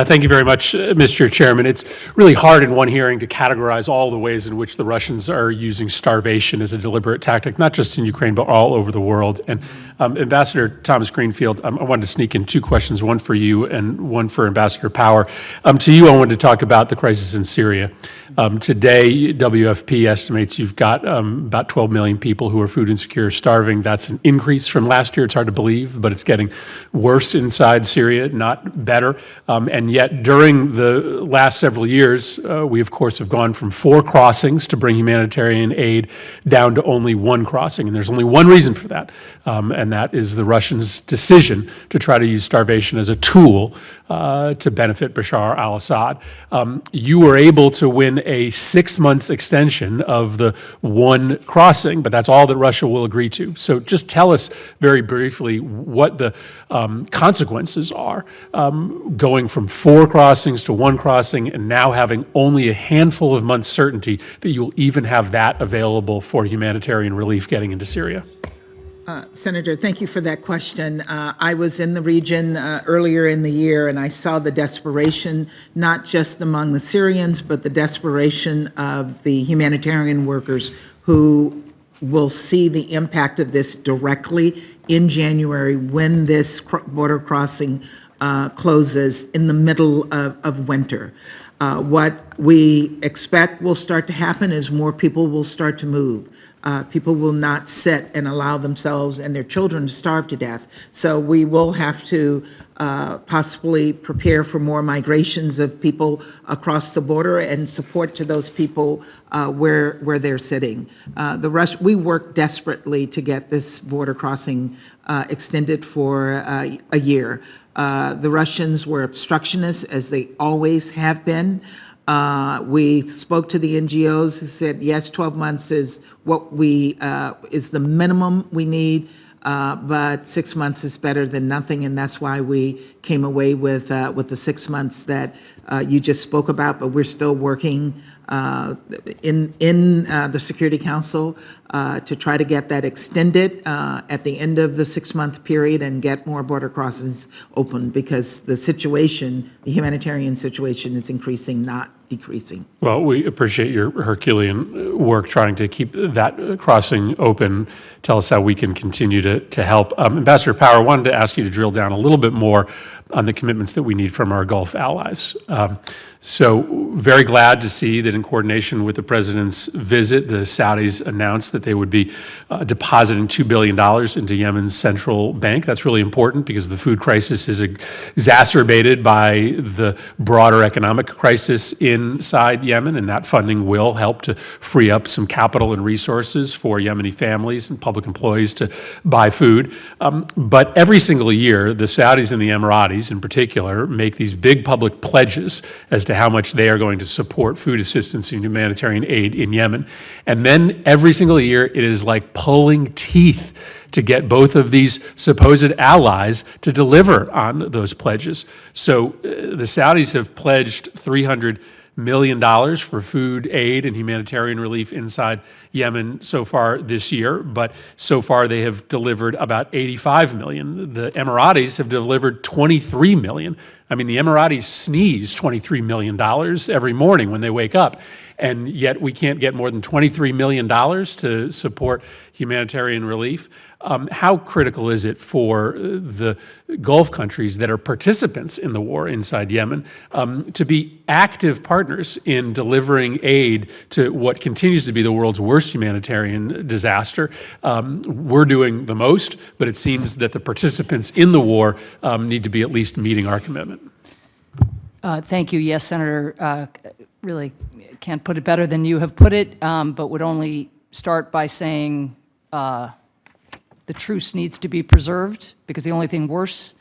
Thank you very much, Mr. Chairman. It's really hard in one hearing to categorize all the ways in which the Russians are using starvation as a deliberate tactic, not just in Ukraine, but all over the world. And Ambassador Thomas Greenfield, I wanted to sneak in two questions, one for you and one for Ambassador Power. To you, I wanted to talk about the crisis in Syria. Today, WFP estimates you've got about 12 million people who are food insecure, starving. That's an increase from last year. It's hard to believe, but it's getting worse inside Syria, not better. And yet, during the last several years, we, of course, have gone from 4 crossings to bring humanitarian aid down to only 1 crossing. And there's only one reason for that, and that is the Russians' decision to try to use starvation as a tool to benefit Bashar al-Assad. You were able to win a 6 months extension of the 1 crossing, but that's all that Russia will agree to. So just tell us very briefly what the consequences are going from 4 crossings to 1 crossing and now having only a handful of months certainty that you'll even have that available for humanitarian relief getting into Syria. Senator, thank you for that question. I was in the region earlier in the year, and I saw the desperation, not just among the Syrians, but the desperation of the humanitarian workers who will see the impact of this directly in January when this border crossing closes in the middle of winter. What we expect will start to happen is more people will start to move. People will not sit and allow themselves and their children to starve to death. So we will have to possibly prepare for more migrations of people across the border and support to those people where they're sitting. We worked desperately to get this border crossing extended for a year. The Russians were obstructionists, as they always have been. We spoke to the NGOs who said, yes, 12 months is what is the minimum we need, but 6 months is better than nothing, and that's why we came away with the 6 months that you just spoke about. But we're still working in the Security Council to try to get that extended at the end of the 6-month period and get more border crossings open, because the humanitarian situation is increasing, not decreasing. Well, we appreciate your Herculean work trying to keep that crossing open. Tell us how we can continue to help. Ambassador Power, I wanted to ask you to drill down a little bit more on the commitments that we need from our Gulf allies. So very glad to see that in coordination with the president's visit, the Saudis announced that they would be depositing $2 billion into Yemen's central bank. That's really important because the food crisis is exacerbated by the broader economic crisis inside Yemen, and that funding will help to free up some capital and resources for Yemeni families and public employees to buy food. But every single year, the Saudis and the Emiratis in particular make these big public pledges as to how much they are going to support food assistance and humanitarian aid in Yemen. And then every single year, it is like pulling teeth to get both of these supposed allies to deliver on those pledges. So the Saudis have pledged $300 million for food aid and humanitarian relief inside Yemen so far this year, but so far they have delivered about 85 million. The Emiratis have delivered 23 million. I mean, the Emiratis sneeze $23 million every morning when they wake up, and yet we can't get more than $23 million to support humanitarian relief. How critical is it for the Gulf countries that are participants in the war inside Yemen to be active partners in delivering aid to what continues to be the world's worst humanitarian disaster? We're doing the most, but it seems that the participants in the war need to be at least meeting our commitment. Thank you. Yes, Senator, really can't put it better than you have put it, but would only start by saying the truce needs to be preserved, because the only thing worse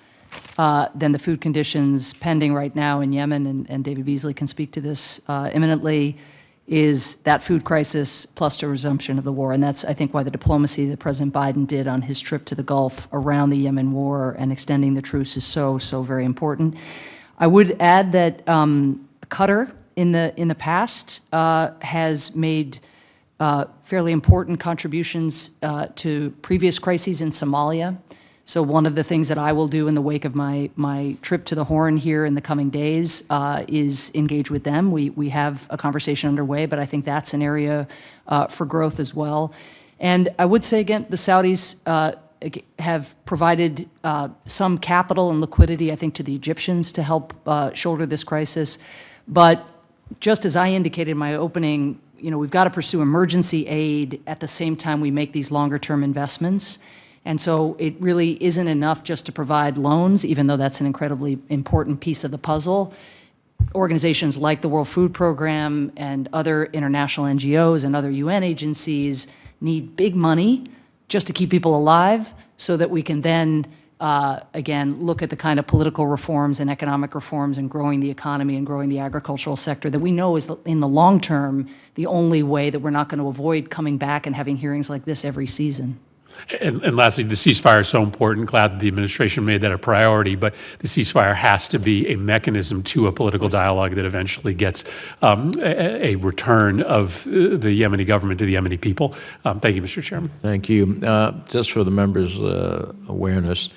than the food conditions pending right now in Yemen, and David Beasley can speak to this imminently, is that food crisis plus the resumption of the war. And that's, I think, why the diplomacy that President Biden did on his trip to the Gulf around the Yemen war and extending the truce is so very important. I would add that Qatar in the past has made fairly important contributions to previous crises in Somalia. So one of the things that I will do in the wake of my trip to the Horn here in the coming days is engage with them. We have a conversation underway, but I think that's an area for growth as well. And I would say, again, the Saudis have provided some capital and liquidity, I think, to the Egyptians to help shoulder this crisis. But just as I indicated in my opening, we've got to pursue emergency aid at the same time we make these longer-term investments. And so it really isn't enough just to provide loans, even though that's an incredibly important piece of the puzzle. Organizations like the World Food Program and other international NGOs and other UN agencies need big money just to keep people alive so that we can then, again, look at the kind of political reforms and economic reforms and growing the economy and growing the agricultural sector that we know is, in the long term, the only way that we're not going to avoid coming back and having hearings like this every season. And lastly, the ceasefire is so important. Glad that the administration made that a priority, but the ceasefire has to be a mechanism to a political dialogue that eventually gets a return of the Yemeni government to the Yemeni people. Thank you, Mr. Chairman. Thank you. Just for the members' awareness,